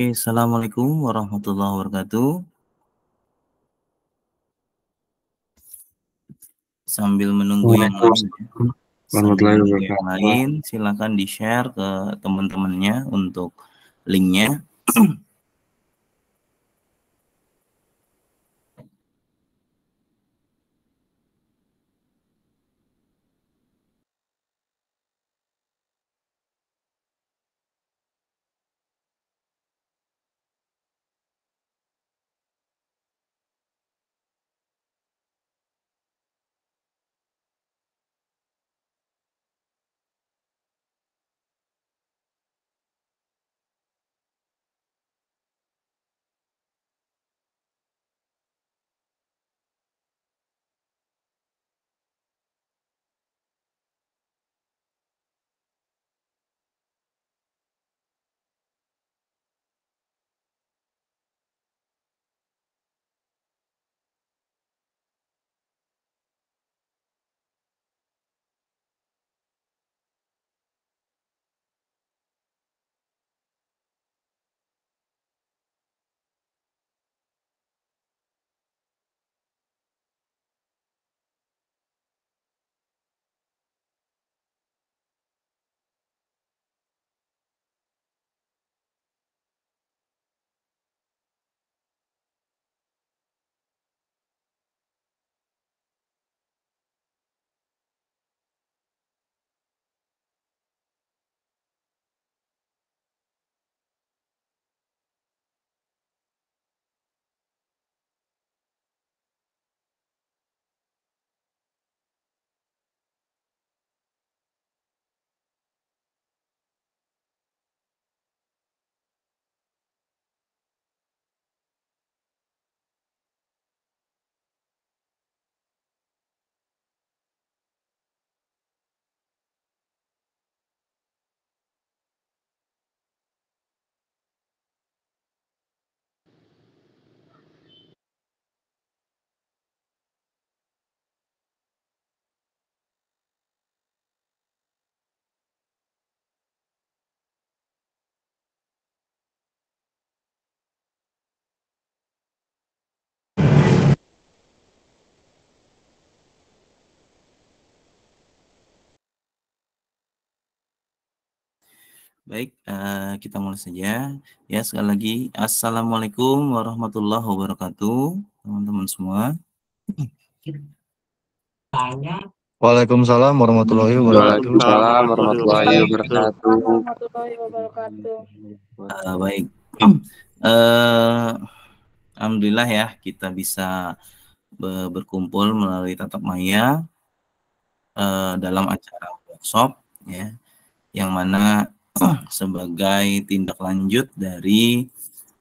Oke, assalamualaikum warahmatullahi wabarakatuh. Sambil menunggu yang lain, Warahmatullahi wabarakatuh. silakan di-share ke teman-temannya untuk linknya. Baik, kita mulai saja. Ya, sekali lagi, assalamualaikum warahmatullahi wabarakatuh, teman-teman semua. Waalaikumsalam warahmatullahi wabarakatuh. Waalaikumsalam warahmatullahi wabarakatuh. Baik, alhamdulillah ya kita bisa berkumpul melalui tatap maya dalam acara workshop ya, yang mana sebagai tindak lanjut dari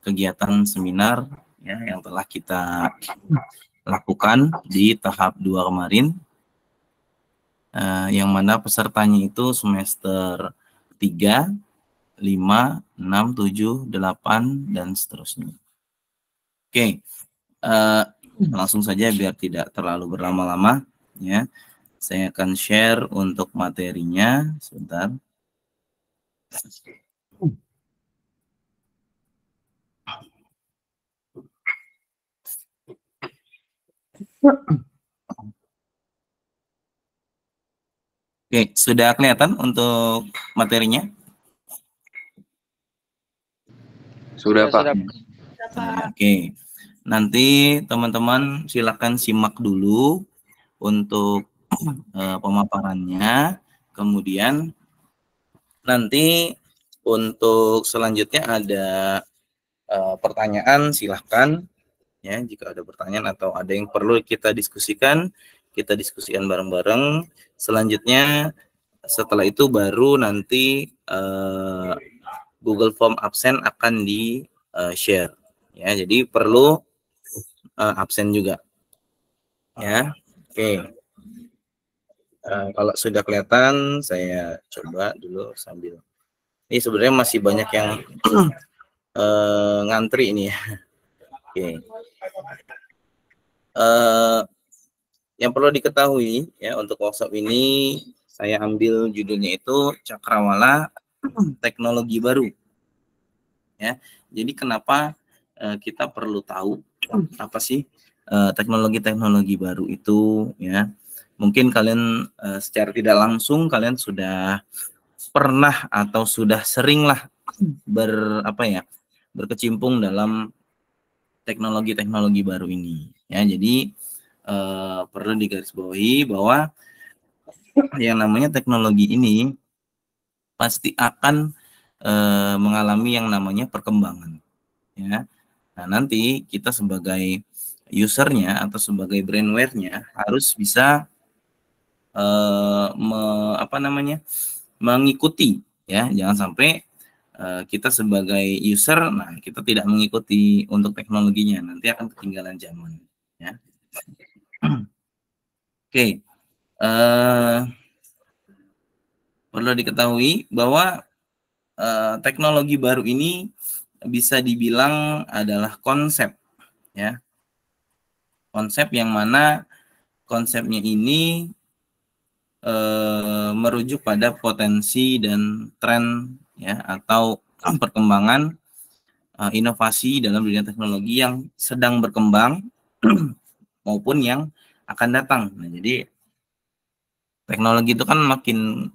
kegiatan seminar ya yang telah kita lakukan di tahap 2 kemarin, yang mana pesertanya itu semester 3, 5, 6, 7, 8, dan seterusnya. Oke, langsung saja biar tidak terlalu berlama-lama ya. Saya akan share untuk materinya sebentar. Oke, sudah kelihatan untuk materinya? Sudah, Pak. Oke, nanti teman-teman silakan simak dulu untuk pemaparannya. Kemudian nanti untuk selanjutnya ada pertanyaan, silahkan ya, jika ada pertanyaan atau ada yang perlu kita diskusikan bareng-bareng. Selanjutnya setelah itu baru nanti Google Form absen akan di share ya, jadi perlu absen juga ya. Oke, kalau sudah kelihatan saya coba dulu sambil ini, sebenarnya masih banyak yang ngantri ini ya. Oke. Yang perlu diketahui ya, untuk workshop ini saya ambil judulnya itu Cakrawala Teknologi Baru. ya. Jadi kenapa kita perlu tahu apa sih teknologi-teknologi baru itu, ya. Mungkin kalian secara tidak langsung kalian sudah pernah atau sudah seringlah berkecimpung dalam teknologi-teknologi baru ini, ya. Jadi perlu digarisbawahi bahwa yang namanya teknologi ini pasti akan mengalami yang namanya perkembangan, ya. Nah, nanti kita sebagai usernya atau sebagai brandware-nya harus bisa mengikuti, ya. Jangan sampai kita sebagai user, nah kita tidak mengikuti untuk teknologinya, nanti akan ketinggalan zaman, ya. Oke, perlu diketahui bahwa teknologi baru ini bisa dibilang adalah konsep, ya. Konsep yang mana konsepnya ini merujuk pada potensi dan tren, ya, atau perkembangan inovasi dalam dunia teknologi yang sedang berkembang maupun yang akan datang. Nah, jadi teknologi itu kan makin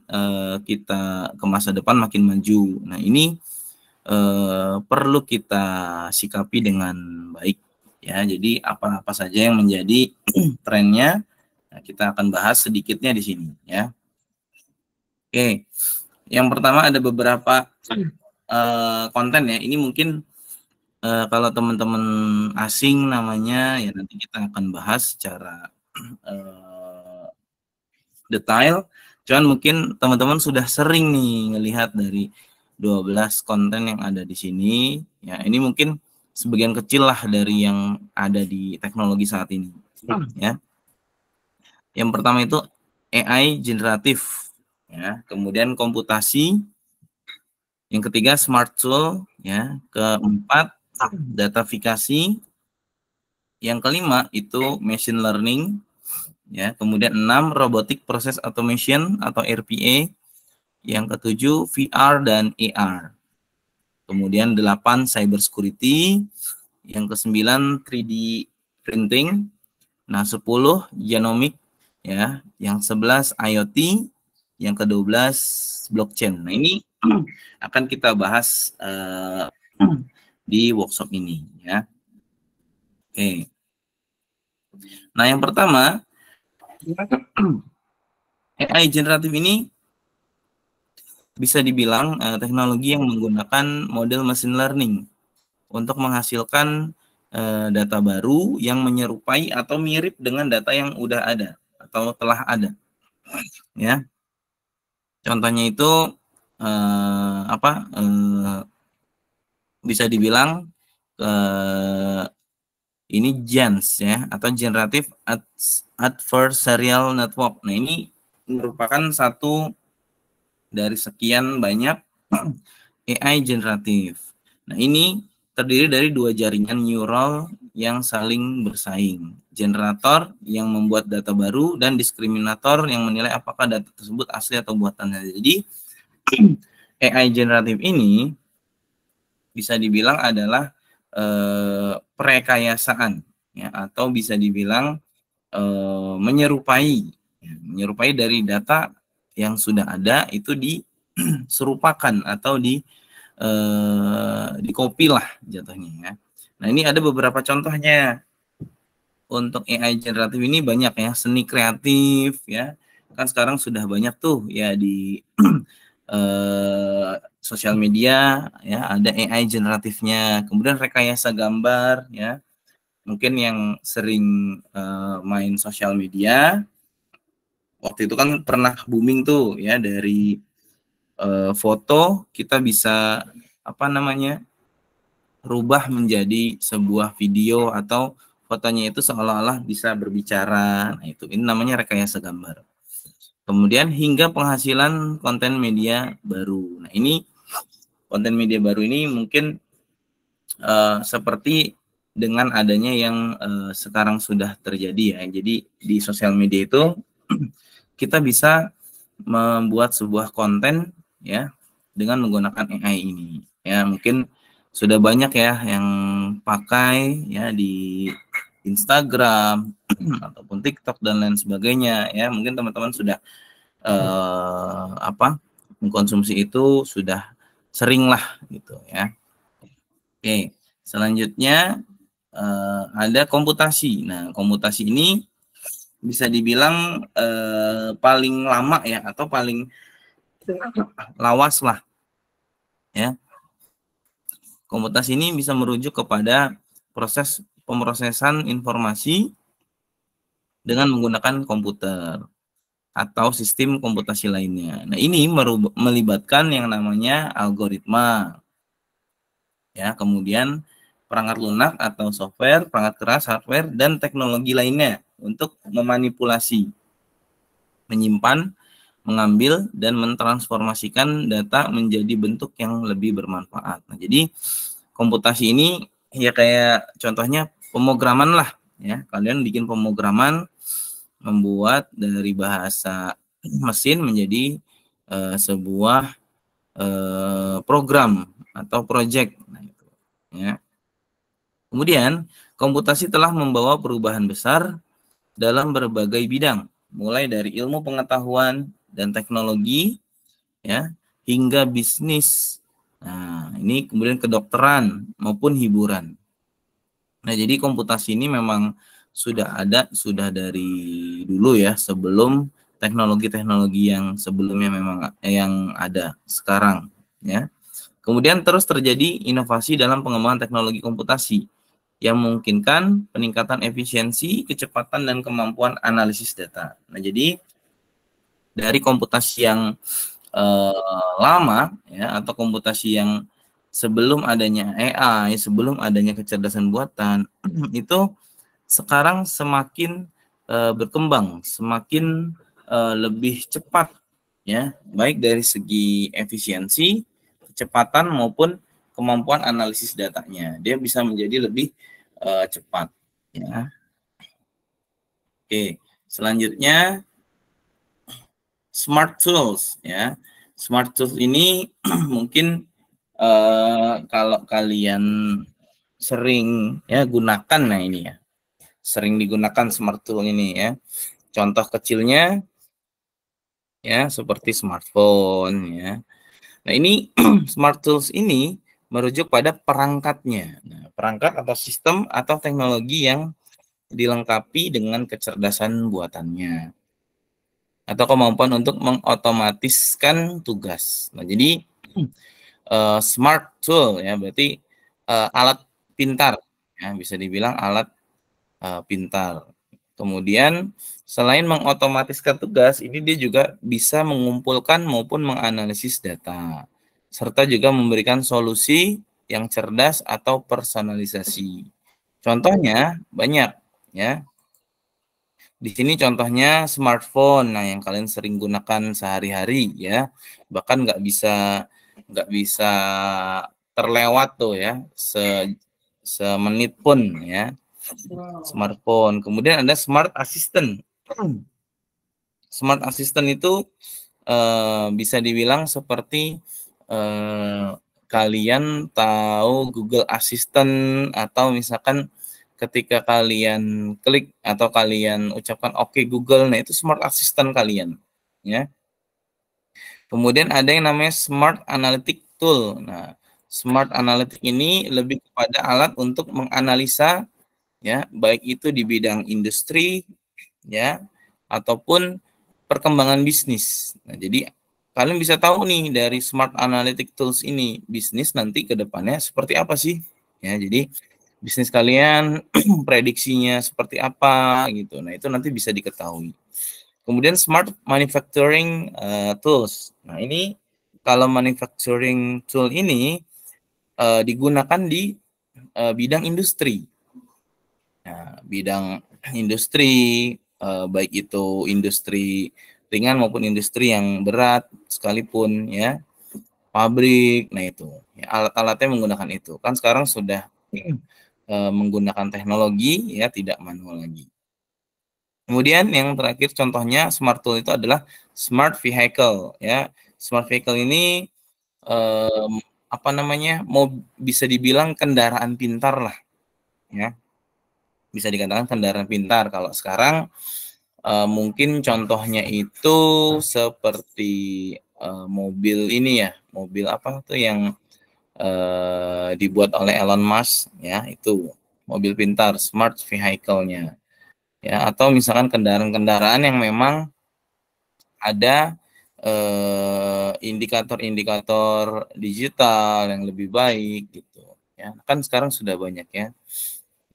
kita ke masa depan makin maju. Nah, ini perlu kita sikapi dengan baik, ya. Jadi apa-apa saja yang menjadi trennya, nah, kita akan bahas sedikitnya di sini, ya. Oke, yang pertama ada beberapa konten, ya. Ini mungkin kalau teman-teman asing namanya, ya nanti kita akan bahas secara detail. Cuman mungkin teman-teman sudah sering nih ngelihat dari 12 konten yang ada di sini. Ya, ini mungkin sebagian kecil lah dari yang ada di teknologi saat ini, ya. Yang pertama itu AI generatif, ya. Kemudian komputasi. Yang ketiga smart tool, ya. Keempat datafikasi. Yang kelima itu machine learning, ya. Kemudian 6 robotic process automation atau RPA. Yang ketujuh VR dan AR. Kemudian 8 cyber security. Yang ke-9 3D printing. Nah, 10 genomic, ya. Yang 11 IoT. Yang ke-12 blockchain. Nah, ini akan kita bahas di workshop ini, ya. Oke. Nah, yang pertama AI generatif ini bisa dibilang teknologi yang menggunakan model machine learning untuk menghasilkan data baru yang menyerupai atau mirip dengan data yang udah ada atau telah ada, ya. Contohnya itu bisa dibilang ini GANs, ya, atau Generative Adversarial Network. Nah, ini merupakan satu dari sekian banyak AI generatif. Nah, ini terdiri dari 2 jaringan neural yang saling bersaing. Generator yang membuat data baru dan diskriminator yang menilai apakah data tersebut asli atau buatan. Jadi AI generatif ini bisa dibilang adalah perekayasaan, ya, atau bisa dibilang menyerupai dari data yang sudah ada itu diserupakan atau di-copy lah jatuhnya, ya. Nah, ini ada beberapa contohnya. Untuk AI generatif ini banyak, ya. Seni kreatif, ya. Kan sekarang sudah banyak tuh, ya, di sosial media, ya, ada AI generatifnya. Kemudian rekayasa gambar, ya. Mungkin yang sering main sosial media waktu itu kan pernah booming tuh, ya, dari foto kita bisa rubah menjadi sebuah video atau fotonya itu seolah-olah bisa berbicara. Nah, ini namanya rekayasa gambar. Kemudian hingga penghasilan konten media baru. Nah, ini konten media baru ini mungkin seperti dengan adanya yang sekarang sudah terjadi, ya. Jadi di sosial media itu kita bisa membuat sebuah konten, ya, dengan menggunakan AI ini, ya. Mungkin sudah banyak ya yang pakai ya di Instagram ataupun TikTok dan lain sebagainya ya. Mungkin teman-teman sudah mengkonsumsi itu sudah sering lah gitu ya. Oke, selanjutnya ada komputasi. Nah, komputasi ini bisa dibilang paling lama ya atau paling lawas lah ya. Komputasi ini bisa merujuk kepada proses pemrosesan informasi dengan menggunakan komputer atau sistem komputasi lainnya. Nah, ini melibatkan yang namanya algoritma. Ya, kemudian perangkat lunak atau software, perangkat keras, hardware, dan teknologi lainnya untuk memanipulasi, menyimpan, mengambil, dan mentransformasikan data menjadi bentuk yang lebih bermanfaat. Nah, jadi komputasi ini ya kayak contohnya pemrograman lah ya. Kalian bikin pemrograman, membuat dari bahasa mesin menjadi sebuah program atau project. Nah, itu, ya. Kemudian komputasi telah membawa perubahan besar dalam berbagai bidang, mulai dari ilmu pengetahuan dan teknologi, ya, hingga bisnis. Nah, ini kemudian kedokteran maupun hiburan. Nah, jadi komputasi ini memang sudah dari dulu ya, sebelum teknologi-teknologi yang sebelumnya memang yang ada sekarang, ya. Kemudian terus terjadi inovasi dalam pengembangan teknologi komputasi yang memungkinkan peningkatan efisiensi, kecepatan, dan kemampuan analisis data. Nah, jadi dari komputasi yang lama ya atau komputasi yang sebelum adanya AI, sebelum adanya kecerdasan buatan itu sekarang semakin berkembang, semakin lebih cepat ya, baik dari segi efisiensi, kecepatan maupun kemampuan analisis datanya. Dia bisa menjadi lebih cepat ya. Oke, selanjutnya smart tools ya. Smart tools ini mungkin kalau kalian sering ya gunakan, nah ini ya, sering digunakan smart tool ini ya. Contoh kecilnya ya seperti smartphone ya. Nah, ini smart tools ini merujuk pada perangkatnya. Nah, perangkat atau sistem atau teknologi yang dilengkapi dengan kecerdasan buatannya atau kemampuan untuk mengotomatiskan tugas. Nah, jadi smart tool ya berarti alat pintar ya, bisa dibilang alat pintar. Kemudian selain mengotomatiskan tugas, ini dia juga bisa mengumpulkan maupun menganalisis data serta juga memberikan solusi yang cerdas atau personalisasi. Contohnya banyak ya. Di sini contohnya smartphone, nah yang kalian sering gunakan sehari-hari ya, bahkan nggak bisa terlewat tuh ya, semenit pun ya, smartphone. Kemudian ada smart assistant. Smart assistant itu bisa dibilang seperti kalian tahu Google Assistant atau misalkan ketika kalian klik atau kalian ucapkan oke Google, nah itu smart assistant kalian ya. Kemudian ada yang namanya smart analytic tool. Nah, smart analytic ini lebih kepada alat untuk menganalisa ya, baik itu di bidang industri ya ataupun perkembangan bisnis. Nah, jadi kalian bisa tahu nih dari smart analytic tools ini bisnis nanti ke depannya seperti apa sih? Ya, jadi bisnis kalian prediksinya seperti apa gitu. Nah, itu nanti bisa diketahui. Kemudian smart manufacturing tools. Nah, ini kalau manufacturing tool ini digunakan di bidang industri. Nah, bidang industri baik itu industri ringan maupun industri yang berat sekalipun ya, pabrik. Nah, itu ya, alat-alatnya menggunakan itu. Kan sekarang sudah menggunakan teknologi ya, tidak manual lagi. Kemudian yang terakhir contohnya smart tool itu adalah smart vehicle ya. Smart vehicle ini apa namanya, mau bisa dibilang kendaraan pintar lah, ya. Bisa dikatakan kendaraan pintar. Kalau sekarang mungkin contohnya itu seperti mobil ini ya, mobil apa tuh yang dibuat oleh Elon Musk, ya, itu mobil pintar, smart vehicle-nya, ya. Atau misalkan kendaraan-kendaraan yang memang ada indikator-indikator digital yang lebih baik gitu, ya. Kan sekarang sudah banyak ya.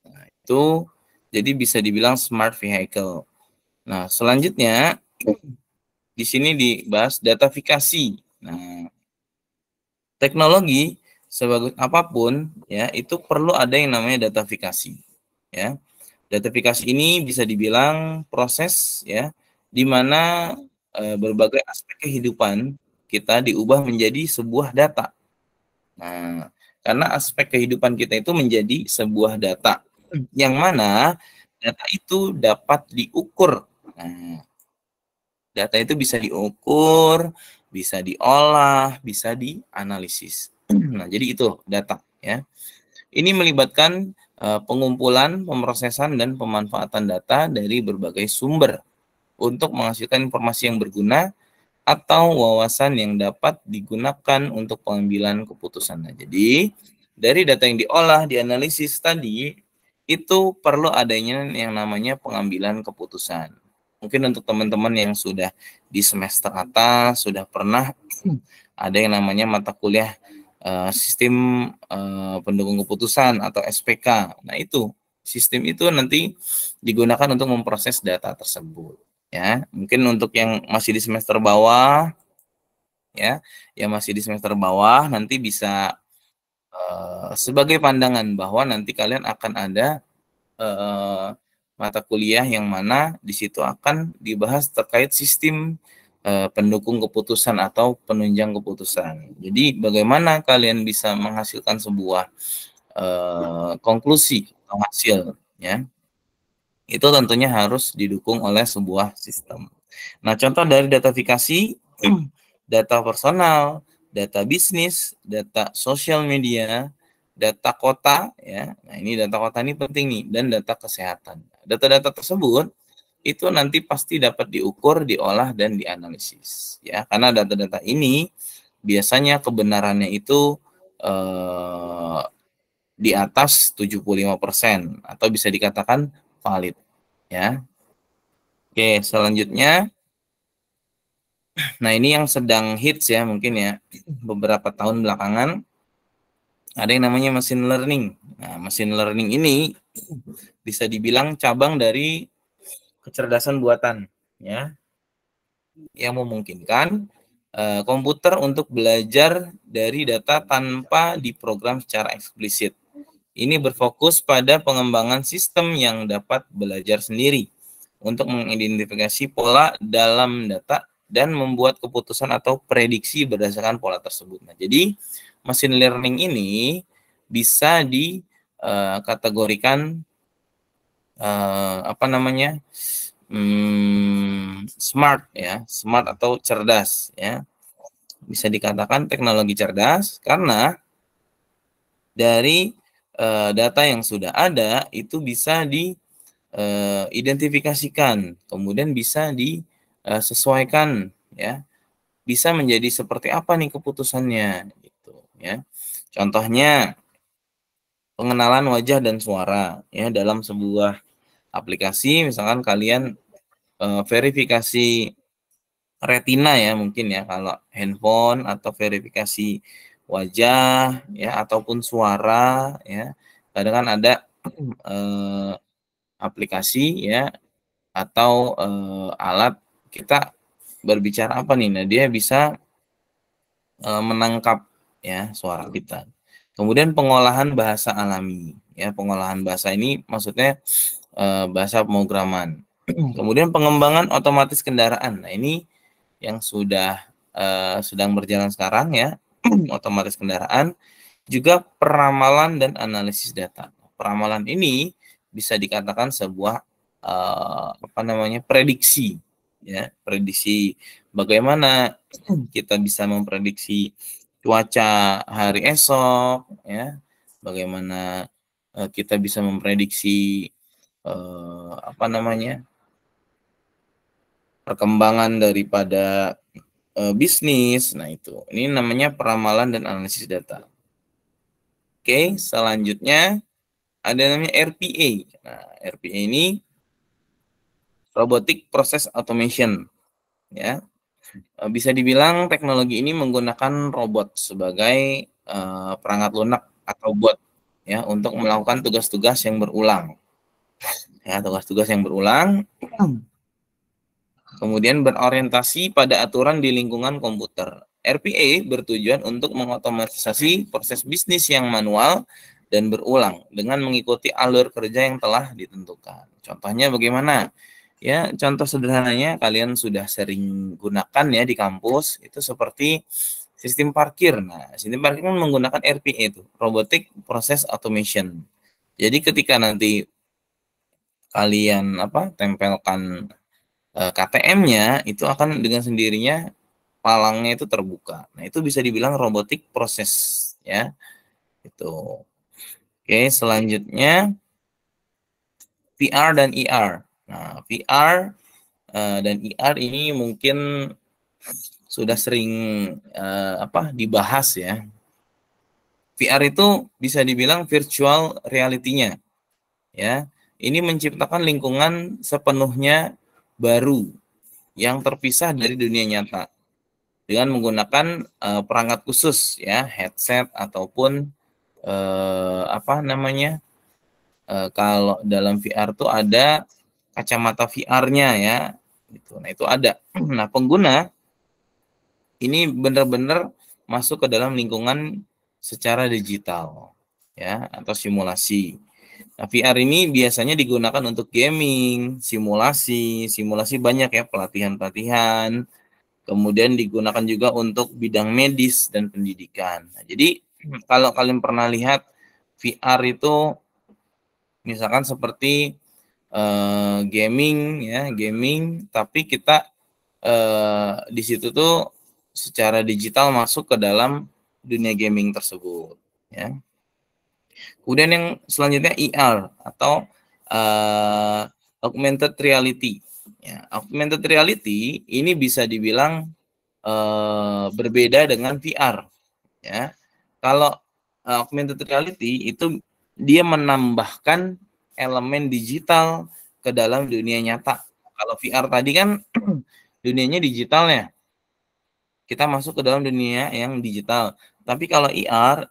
Nah, itu jadi bisa dibilang smart vehicle. Nah, selanjutnya di sini dibahas datafikasi. Nah, teknologi sebagus apapun ya itu perlu ada yang namanya datafikasi, ya. Datafikasi ini bisa dibilang proses ya di mana berbagai aspek kehidupan kita diubah menjadi sebuah data. Nah, karena aspek kehidupan kita itu menjadi sebuah data yang mana data itu dapat diukur. Nah, data itu bisa diukur, bisa diolah, bisa dianalisis. Nah, jadi itu data ya. Ini melibatkan pengumpulan, pemrosesan dan pemanfaatan data dari berbagai sumber untuk menghasilkan informasi yang berguna atau wawasan yang dapat digunakan untuk pengambilan keputusan. Nah, jadi dari data yang diolah, dianalisis tadi itu perlu adanya yang namanya pengambilan keputusan. Mungkin untuk teman-teman yang sudah di semester atas sudah pernah ada yang namanya mata kuliah sistem pendukung keputusan atau SPK. Nah, itu sistem itu nanti digunakan untuk memproses data tersebut. Ya, mungkin untuk yang masih di semester bawah, ya, yang masih di semester bawah nanti bisa sebagai pandangan bahwa nanti kalian akan ada mata kuliah yang mana di situ akan dibahas terkait sistem pendukung keputusan atau penunjang keputusan. Jadi bagaimana kalian bisa menghasilkan sebuah konklusi atau hasil, ya. Itu tentunya harus didukung oleh sebuah sistem. Nah, contoh dari datafikasi, data personal, data bisnis, data sosial media, data kota, ya. Nah, ini data kota ini penting nih, dan data kesehatan. Data-data tersebut itu nanti pasti dapat diukur, diolah, dan dianalisis, ya. Karena data-data ini biasanya kebenarannya itu di atas 75% atau bisa dikatakan valid, ya. Oke, selanjutnya, nah ini yang sedang hits ya mungkin ya beberapa tahun belakangan, ada yang namanya machine learning. Nah, machine learning ini bisa dibilang cabang dari kecerdasan buatan, ya, yang memungkinkan komputer untuk belajar dari data tanpa diprogram secara eksplisit. Ini berfokus pada pengembangan sistem yang dapat belajar sendiri untuk mengidentifikasi pola dalam data dan membuat keputusan atau prediksi berdasarkan pola tersebut. Nah, jadi machine learning ini bisa dikategorikan smart ya, smart atau cerdas ya. Bisa dikatakan teknologi cerdas karena dari data yang sudah ada itu bisa diidentifikasikan, kemudian bisa disesuaikan ya. Bisa menjadi seperti apa nih keputusannya gitu ya. Contohnya pengenalan wajah dan suara ya dalam sebuah aplikasi, misalkan kalian verifikasi retina ya mungkin ya kalau handphone, atau verifikasi wajah ya ataupun suara ya. Kadang kan ada aplikasi ya atau alat kita berbicara apa nih, nah dia bisa menangkap ya suara kita. Kemudian pengolahan bahasa alami ya, pengolahan bahasa ini maksudnya bahasa pemrograman. Kemudian pengembangan otomatis kendaraan. Nah, ini yang sedang berjalan sekarang ya, otomatis kendaraan, juga peramalan dan analisis data. Peramalan ini bisa dikatakan sebuah prediksi ya, prediksi bagaimana kita bisa memprediksi cuaca hari esok, ya, bagaimana kita bisa memprediksi perkembangan daripada bisnis. Nah, itu. Ini namanya peramalan dan analisis data. Oke, selanjutnya ada namanya RPA. Nah, RPA ini Robotic Process Automation, ya. Bisa dibilang teknologi ini menggunakan robot sebagai perangkat lunak atau bot, ya, untuk melakukan tugas-tugas yang berulang. Ya, tugas-tugas yang berulang kemudian berorientasi pada aturan di lingkungan komputer. RPA bertujuan untuk mengotomatisasi proses bisnis yang manual dan berulang dengan mengikuti alur kerja yang telah ditentukan. Contohnya bagaimana? Ya, contoh sederhananya kalian sudah sering gunakan ya di kampus, itu seperti sistem parkir. Nah, sistem parkir kan menggunakan RPA itu, Robotic Process Automation. Jadi ketika nanti kalian tempelkan KTM-nya, itu akan dengan sendirinya palangnya itu terbuka. Nah, itu bisa dibilang robotic proses, ya. Itu. Oke, selanjutnya VR dan ER. Nah, VR dan ER ini mungkin sudah sering dibahas ya. VR itu bisa dibilang virtual reality-nya, ya. Ini menciptakan lingkungan sepenuhnya baru yang terpisah dari dunia nyata dengan menggunakan perangkat khusus, ya, headset ataupun kalau dalam VR tuh ada kacamata VR-nya, ya, gitu. Nah, itu ada. Nah, pengguna ini benar-benar masuk ke dalam lingkungan secara digital, ya, atau simulasi. Nah, VR ini biasanya digunakan untuk gaming, simulasi banyak ya, pelatihan-pelatihan, kemudian digunakan juga untuk bidang medis dan pendidikan. Nah, jadi kalau kalian pernah lihat VR itu misalkan seperti gaming, ya, gaming, tapi kita di situ tuh secara digital masuk ke dalam dunia gaming tersebut, ya. Kemudian yang selanjutnya ER atau augmented reality. Ya, augmented reality ini bisa dibilang berbeda dengan VR. Ya, kalau augmented reality itu dia menambahkan elemen digital ke dalam dunia nyata. Kalau VR tadi kan dunianya digitalnya, kita masuk ke dalam dunia yang digital. Tapi kalau ER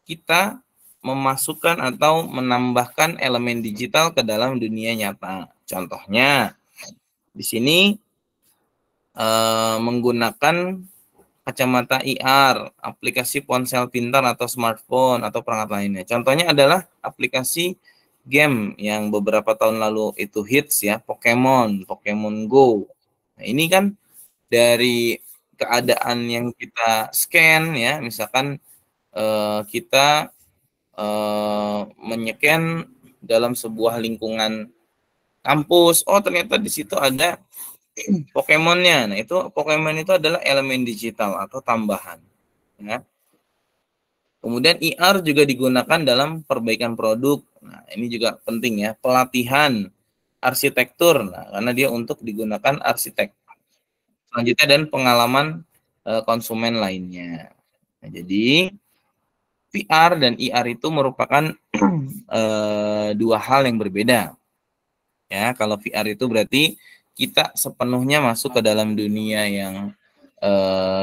kita memasukkan atau menambahkan elemen digital ke dalam dunia nyata. Contohnya di sini menggunakan kacamata IR, aplikasi ponsel pintar atau smartphone atau perangkat lainnya. Contohnya adalah aplikasi game yang beberapa tahun lalu itu hits ya, Pokemon Go. Nah, ini kan dari keadaan yang kita scan ya, misalkan kita menyeken dalam sebuah lingkungan kampus, oh ternyata di situ ada Pokemonnya. Nah, itu Pokemon itu adalah elemen digital atau tambahan. Ya. Kemudian IR juga digunakan dalam perbaikan produk. Nah, ini juga penting ya, pelatihan arsitektur. Nah, karena dia untuk digunakan arsitek. Selanjutnya dan pengalaman konsumen lainnya. Nah, jadi VR dan IR itu merupakan dua hal yang berbeda. Ya, kalau VR itu berarti kita sepenuhnya masuk ke dalam dunia yang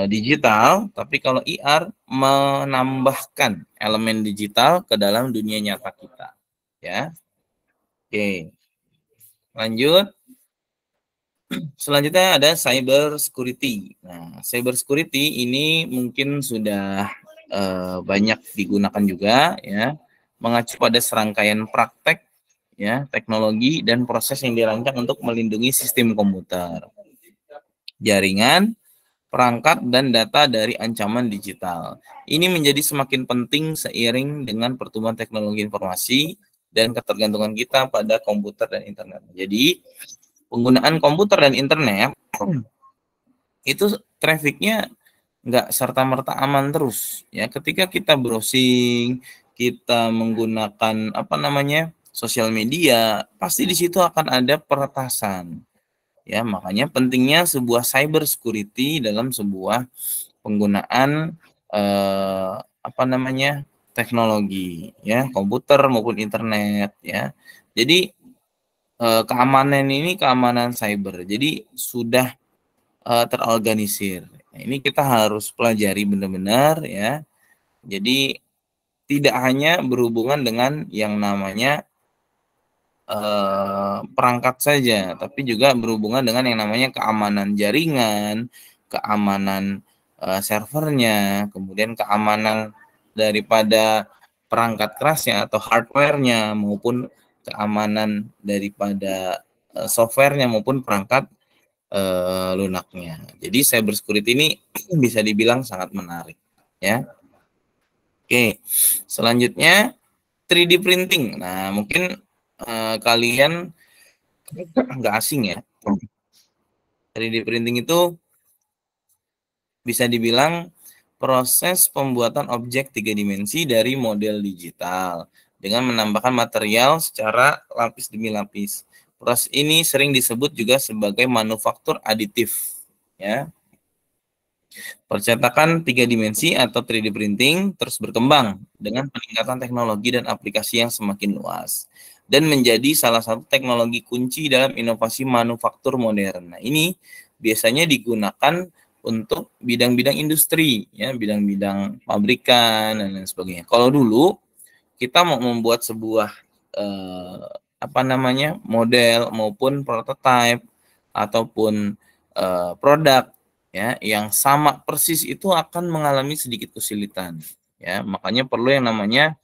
digital, tapi kalau IR menambahkan elemen digital ke dalam dunia nyata kita. Ya, oke. Lanjut. Selanjutnya ada cyber security. Nah, cyber security ini mungkin sudah banyak digunakan juga, ya, mengacu pada serangkaian praktek, ya, teknologi dan proses yang dirancang untuk melindungi sistem komputer, jaringan, perangkat, dan data dari ancaman digital. Ini menjadi semakin penting seiring dengan pertumbuhan teknologi informasi dan ketergantungan kita pada komputer dan internet. Jadi, penggunaan komputer dan internet itu trafficnya nggak serta-merta aman terus ya. Ketika kita browsing, kita menggunakan apa namanya sosial media, pasti di situ akan ada peretasan ya. Makanya pentingnya sebuah cyber security dalam sebuah penggunaan apa namanya teknologi ya, komputer maupun internet ya. Jadi keamanan ini keamanan cyber. Jadi sudah terorganisir. Nah, ini kita harus pelajari benar-benar ya. Jadi tidak hanya berhubungan dengan yang namanya perangkat saja, tapi juga berhubungan dengan yang namanya keamanan jaringan, keamanan servernya, kemudian keamanan daripada perangkat kerasnya atau hardware-nya maupun keamanan daripada software-nya maupun perangkat lunaknya. Jadi cyber security ini bisa dibilang sangat menarik ya. Oke, selanjutnya 3D printing. Nah, mungkin kalian nggak asing ya. 3D printing itu bisa dibilang proses pembuatan objek 3 dimensi dari model digital dengan menambahkan material secara lapis demi lapis. Proses ini sering disebut juga sebagai manufaktur aditif ya. Percetakan 3 dimensi atau 3D printing terus berkembang dengan peningkatan teknologi dan aplikasi yang semakin luas dan menjadi salah satu teknologi kunci dalam inovasi manufaktur modern. Nah, ini biasanya digunakan untuk bidang-bidang industri, ya, bidang-bidang pabrikan dan lain sebagainya. Kalau dulu kita mau membuat sebuah apa namanya model maupun prototype ataupun produk ya yang sama persis itu akan mengalami sedikit kesulitan ya, makanya perlu yang namanya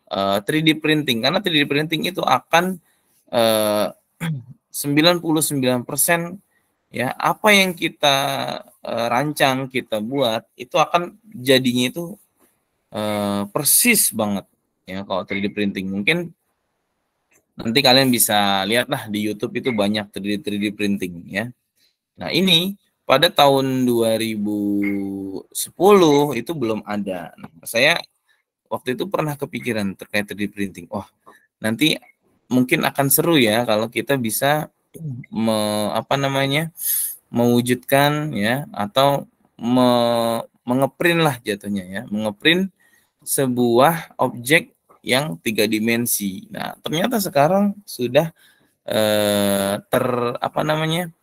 3D printing, karena 3D printing itu akan 99% ya apa yang kita rancang, kita buat itu akan jadinya itu persis banget ya. Kalau 3D printing mungkin nanti kalian bisa lihat lah di YouTube itu banyak 3D printing ya. Nah, ini pada tahun 2010 itu belum ada. Nah, saya waktu itu pernah kepikiran terkait 3D printing. Wah, nanti mungkin akan seru ya kalau kita bisa apa namanya mewujudkan ya atau mengeprint lah jatuhnya ya, mengeprint sebuah objek yang 3 dimensi. Nah, ternyata sekarang sudah apa namanya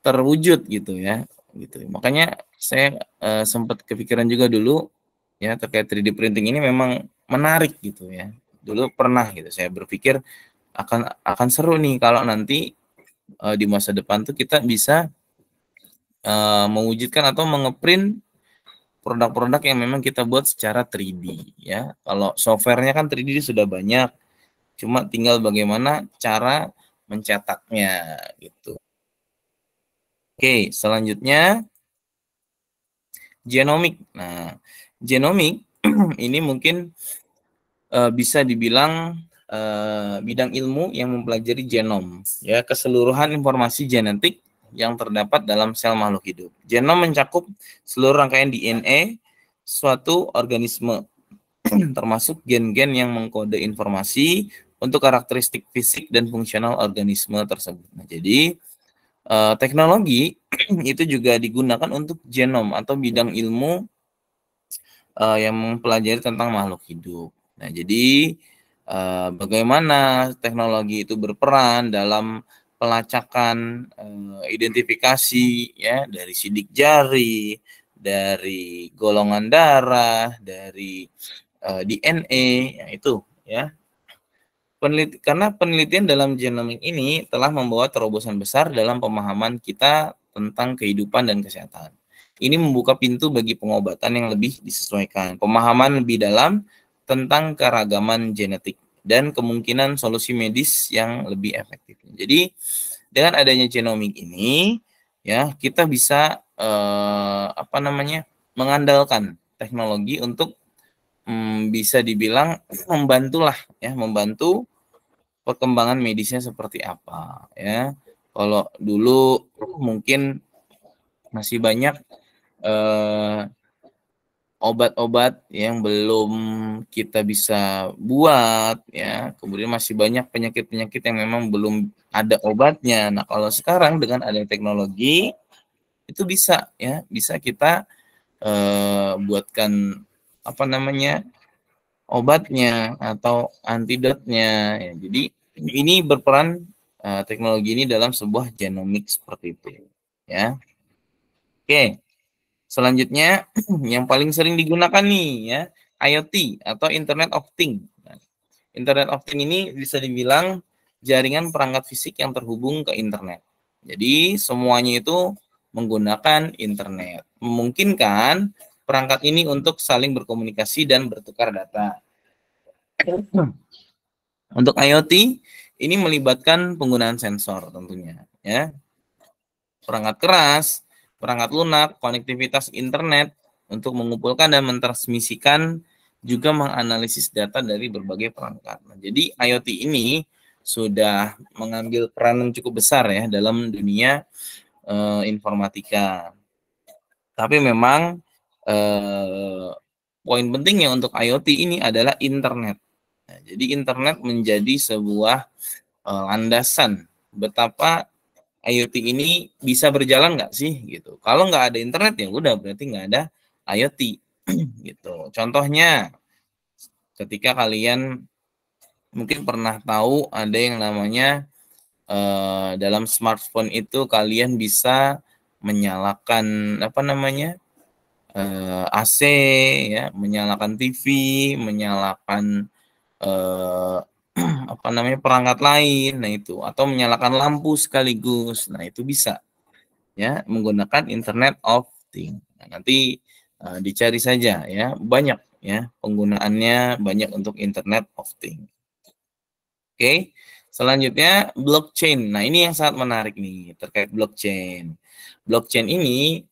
terwujud gitu ya, gitu. Makanya saya sempat kepikiran juga dulu ya terkait 3D printing ini memang menarik gitu ya. Dulu pernah gitu saya berpikir akan seru nih kalau nanti di masa depan tuh kita bisa mewujudkan atau mengeprint produk-produk yang memang kita buat secara 3D ya. Kalau softwarenya kan 3D sudah banyak, cuma tinggal bagaimana cara mencetaknya gitu. Oke, selanjutnya genomik. Nah, genomik ini mungkin bisa dibilang bidang ilmu yang mempelajari genom, ya, keseluruhan informasi genetik yang terdapat dalam sel makhluk hidup. Genom mencakup seluruh rangkaian DNA suatu organisme, termasuk gen-gen yang mengkode informasi untuk karakteristik fisik dan fungsional organisme tersebut. Nah, jadi teknologi itu juga digunakan untuk genom atau bidang ilmu yang mempelajari tentang makhluk hidup. Nah, jadi bagaimana teknologi itu berperan dalam pelacakan identifikasi ya dari sidik jari, dari golongan darah, dari DNA, ya itu ya. Karena penelitian dalam genomik ini telah membawa terobosan besar dalam pemahaman kita tentang kehidupan dan kesehatan. Ini membuka pintu bagi pengobatan yang lebih disesuaikan, pemahaman lebih dalam tentang keragaman genetik, dan kemungkinan solusi medis yang lebih efektif. Jadi dengan adanya genomik ini, ya kita bisa apa namanya mengandalkan teknologi untuk bisa dibilang membantu perkembangan medisnya seperti apa ya. Kalau dulu mungkin masih banyak obat-obat yang belum kita bisa buat, ya. Kemudian masih banyak penyakit-penyakit yang memang belum ada obatnya. Nah, kalau sekarang dengan adanya teknologi itu bisa, ya, bisa kita buatkan apa namanya obatnya atau antidotnya. Ya. Jadi ini berperan teknologi ini dalam sebuah genomik seperti itu, ya. Oke. Selanjutnya yang paling sering digunakan nih ya, IoT atau Internet of Things. Nah, Internet of Things ini bisa dibilang jaringan perangkat fisik yang terhubung ke internet. Jadi semuanya itu menggunakan internet. Memungkinkan perangkat ini untuk saling berkomunikasi dan bertukar data. Untuk IoT ini melibatkan penggunaan sensor tentunya ya. Perangkat keras, perangkat lunak, konektivitas internet untuk mengumpulkan dan mentransmisikan juga menganalisis data dari berbagai perangkat. Nah, jadi IoT ini sudah mengambil peranan cukup besar ya dalam dunia informatika. Tapi memang poin pentingnya untuk IoT ini adalah internet. Nah, jadi internet menjadi sebuah landasan betapa IoT ini bisa berjalan nggak sih gitu. Kalau nggak ada internet ya udah berarti nggak ada IoT gitu. Contohnya ketika kalian mungkin pernah tahu ada yang namanya dalam smartphone itu kalian bisa menyalakan apa namanya AC ya, menyalakan TV, menyalakan apa namanya perangkat lain, nah itu atau menyalakan lampu sekaligus, nah itu bisa ya menggunakan Internet of Things. Nah, nanti dicari saja ya banyak ya penggunaannya banyak untuk Internet of Things. Oke, selanjutnya blockchain. Nah ini yang sangat menarik nih terkait blockchain. Blockchain ini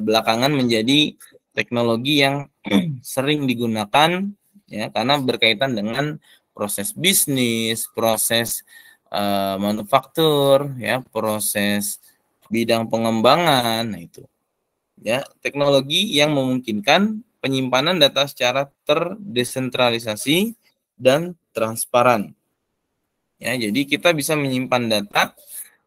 belakangan menjadi teknologi yang sering digunakan ya karena berkaitan dengan proses bisnis, proses manufaktur, ya proses bidang pengembangan, nah itu ya teknologi yang memungkinkan penyimpanan data secara terdesentralisasi dan transparan. Ya, jadi kita bisa menyimpan data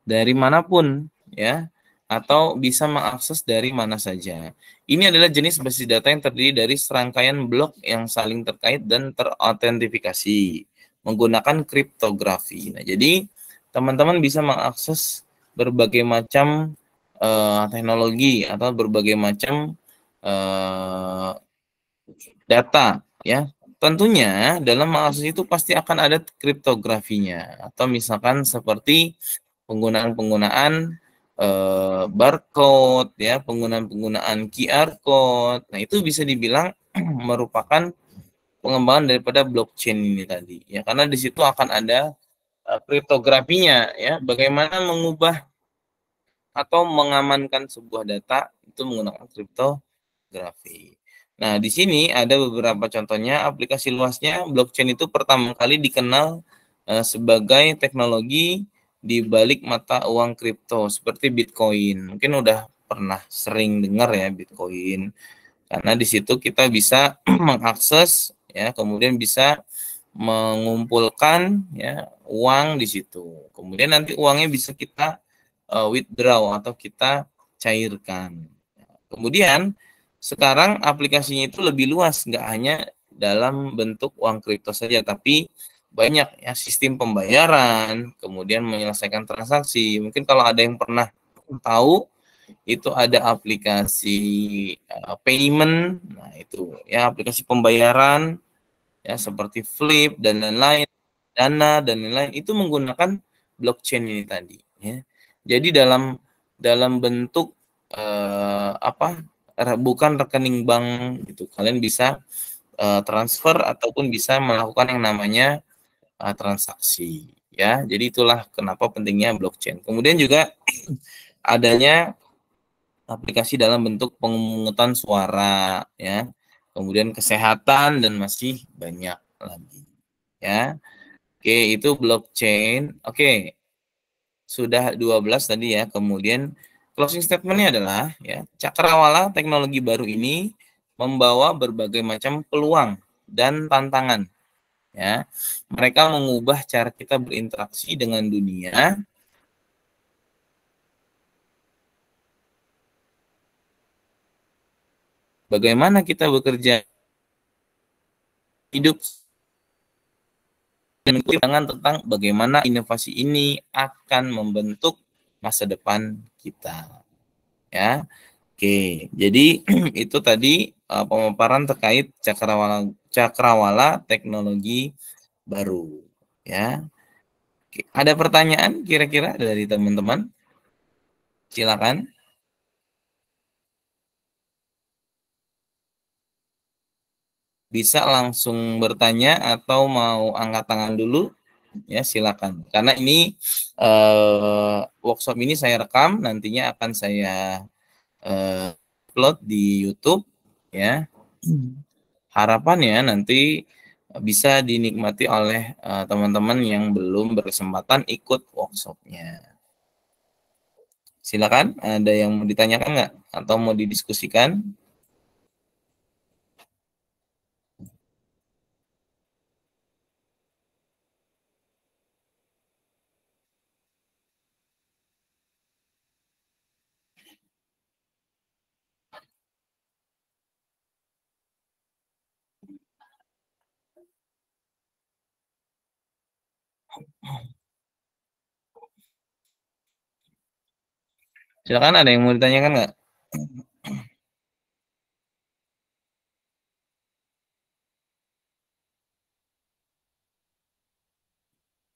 dari manapun ya atau bisa mengakses dari mana saja. Ini adalah jenis basis data yang terdiri dari serangkaian blok yang saling terkait dan terautentikasi menggunakan kriptografi. Nah, jadi teman-teman bisa mengakses berbagai macam teknologi atau berbagai macam data ya. Tentunya dalam mengakses itu pasti akan ada kriptografinya atau misalkan seperti penggunaan-penggunaan barcode ya, penggunaan-penggunaan QR code. Nah, itu bisa dibilang merupakan pengembangan daripada blockchain ini tadi ya, karena di situ akan ada kriptografinya ya, bagaimana mengubah atau mengamankan sebuah data itu menggunakan kriptografi. Nah, di sini ada beberapa contohnya aplikasi luasnya. Blockchain itu pertama kali dikenal sebagai teknologi di balik mata uang kripto seperti Bitcoin. Mungkin udah pernah sering dengar ya Bitcoin. Karena di situ kita bisa mengakses ya, kemudian bisa mengumpulkan ya uang di situ. Kemudian nanti uangnya bisa kita withdraw atau kita cairkan. Kemudian sekarang aplikasinya itu lebih luas, nggak hanya dalam bentuk uang kripto saja, tapi banyak ya sistem pembayaran, kemudian menyelesaikan transaksi. Mungkin kalau ada yang pernah tahu itu ada aplikasi payment, nah itu ya aplikasi pembayaran ya seperti Flip dan lain-lain, Dana dan lain-lain itu menggunakan blockchain ini tadi. Ya. Jadi dalam bentuk apa bukan rekening bank gitu, kalian bisa transfer ataupun bisa melakukan yang namanya transaksi. Ya, jadi itulah kenapa pentingnya blockchain. Kemudian juga adanya aplikasi dalam bentuk pemungutan suara, ya. Kemudian kesehatan dan masih banyak lagi, ya. Oke, itu blockchain. Oke. Sudah 12 tadi ya. Kemudian closing statement-nya adalah ya, cakrawala teknologi baru ini membawa berbagai macam peluang dan tantangan. Ya, mereka mengubah cara kita berinteraksi dengan dunia. Bagaimana kita bekerja hidup dan tentang bagaimana inovasi ini akan membentuk masa depan kita. Ya. Oke, jadi itu tadi pemaparan terkait cakrawala teknologi baru, ya. Oke, ada pertanyaan kira-kira dari teman-teman? Silakan. Bisa langsung bertanya atau mau angkat tangan dulu, ya silakan. Karena ini workshop ini saya rekam, nantinya akan saya upload di YouTube, ya. Harapannya nanti bisa dinikmati oleh teman-teman yang belum berkesempatan ikut workshopnya. Silakan, ada yang mau ditanyakan nggak atau mau didiskusikan? Silakan, ada yang mau ditanyakan nggak?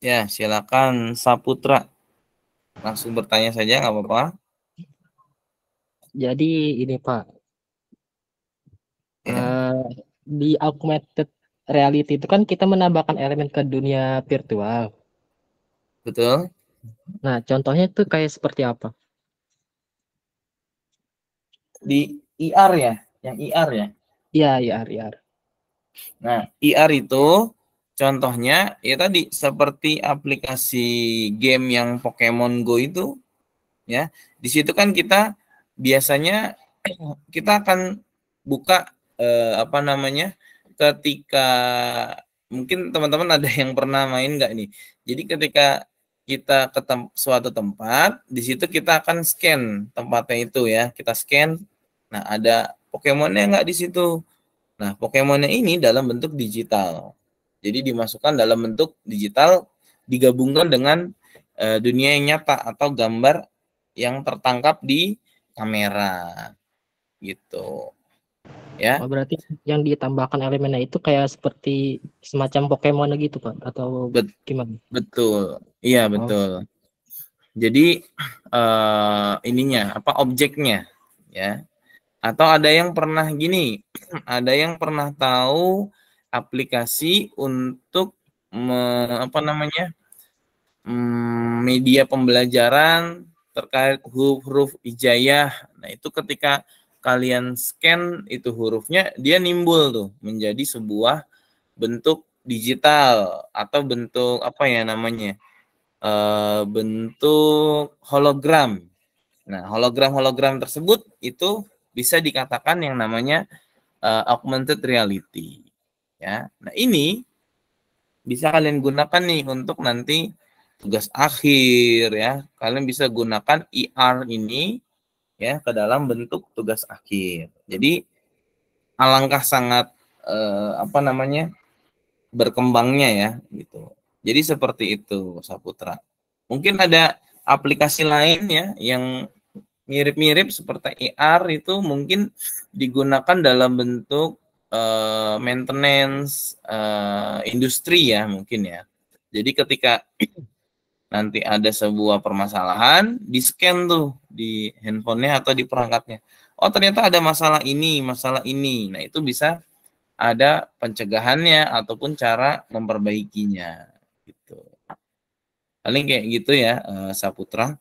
Ya, silakan Saputra. Langsung bertanya saja, nggak apa-apa. Jadi ini Pak, Ya, di augmented reality itu kan kita menambahkan elemen ke dunia virtual. betul. Nah, contohnya itu kayak seperti apa? Di IR ya, yang IR ya. Iya, IR. Nah, IR itu contohnya ya tadi seperti aplikasi game yang Pokemon Go itu, ya. Di situ kan kita biasanya kita akan buka apa namanya, ketika mungkin teman-teman ada yang pernah main nggak nih? Jadi ketika kita ke suatu tempat, di situ kita akan scan tempatnya itu, ya. Kita scan. Nah, ada Pokemonnya nggak di situ? Nah, Pokemonnya ini dalam bentuk digital. Jadi dimasukkan dalam bentuk digital, digabungkan dengan dunia yang nyata atau gambar yang tertangkap di kamera, gitu. Ya, Oh, berarti yang ditambahkan elemennya itu kayak seperti semacam Pokemon gitu Pak, atau gimana? betul. Iya, betul. Jadi ininya apa objeknya, ya. Atau ada yang pernah gini, ada yang pernah tahu aplikasi untuk apa namanya, media pembelajaran terkait huruf hijaiyah. Nah, itu ketika kalian scan itu hurufnya, dia nimbul tuh menjadi sebuah bentuk digital atau bentuk apa ya namanya, bentuk hologram. Nah, hologram tersebut itu bisa dikatakan yang namanya augmented reality, ya. Nah, ini bisa kalian gunakan nih untuk nanti tugas akhir, ya. Kalian bisa gunakan IR ini, ya, ke dalam bentuk tugas akhir. Jadi alangkah sangat apa namanya, berkembangnya, ya, gitu. Jadi seperti itu, Saputra. Mungkin ada aplikasi lain, ya, yang mirip-mirip seperti IR itu mungkin digunakan dalam bentuk maintenance industri, ya, mungkin, ya. Jadi ketika nanti ada sebuah permasalahan, di-scan tuh di handphonenya atau di perangkatnya. Oh, ternyata ada masalah ini, masalah ini. Nah, itu bisa ada pencegahannya ataupun cara memperbaikinya, gitu. Paling kayak gitu ya, Saputra.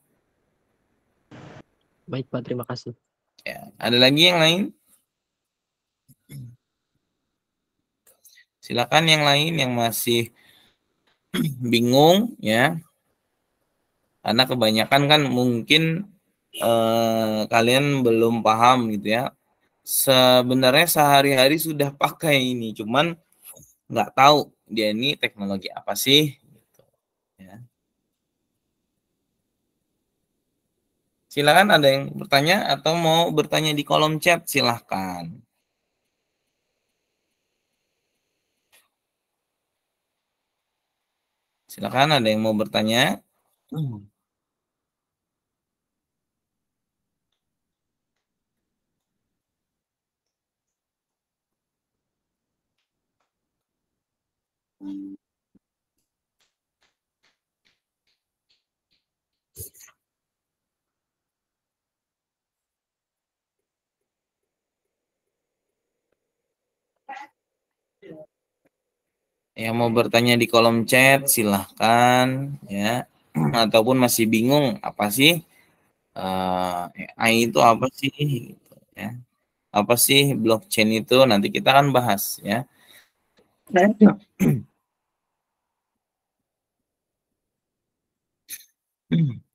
Baik Pak, terima kasih. Ya, ada lagi yang lain? Silakan yang lain yang masih bingung, ya. Karena kebanyakan kan mungkin kalian belum paham gitu ya. Sebenarnya sehari-hari sudah pakai ini, cuman nggak tahu dia ini teknologi apa sih gitu, ya. Silakan, ada yang bertanya atau mau bertanya di kolom chat, silahkan. Silakan, ada yang mau bertanya. Yang mau bertanya di kolom chat, silahkan ya. Ataupun masih bingung apa sih AI itu apa sih? Gitu, ya. Apa sih blockchain itu? Nanti kita akan bahas ya.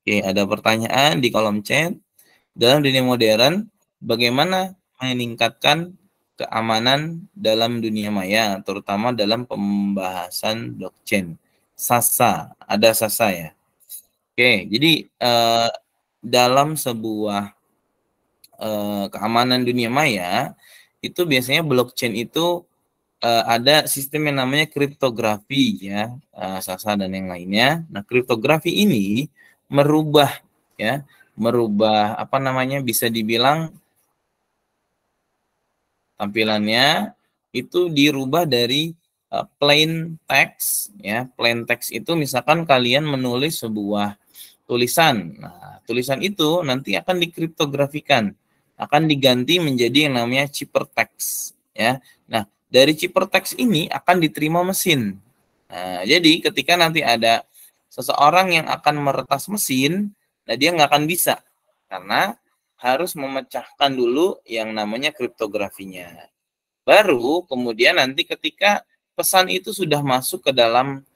Oke, ada pertanyaan di kolom chat. Dalam dunia modern, bagaimana meningkatkan keamanan dalam dunia maya, terutama dalam pembahasan blockchain? Sasa, ada Sasa ya. Oke, jadi dalam sebuah keamanan dunia maya, itu biasanya blockchain itu ada sistem yang namanya kriptografi ya, Sasa dan yang lainnya. Nah, kriptografi ini merubah ya, merubah apa namanya, bisa dibilang tampilannya itu dirubah dari plain text ya. Plain text itu misalkan kalian menulis sebuah tulisan. Nah, tulisan itu nanti akan dikriptografikan, akan diganti menjadi yang namanya ciphertext ya. Nah, dari ciphertext ini akan diterima mesin. Nah, jadi ketika nanti ada seseorang yang akan meretas mesin, nah dia nggak akan bisa karena harus memecahkan dulu yang namanya kriptografinya. Baru kemudian nanti ketika pesan itu sudah masuk ke dalam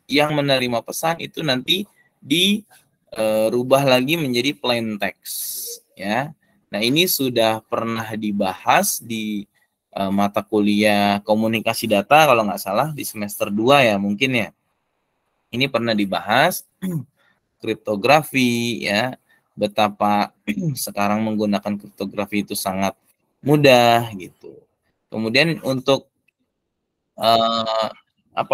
yang menerima pesan itu nanti dirubah lagi menjadi plain text ya. Nah, ini sudah pernah dibahas di mata kuliah komunikasi data kalau nggak salah di semester 2 ya mungkin ya. Ini pernah dibahas kriptografi ya, betapa sekarang menggunakan kriptografi itu sangat mudah gitu. Kemudian untuk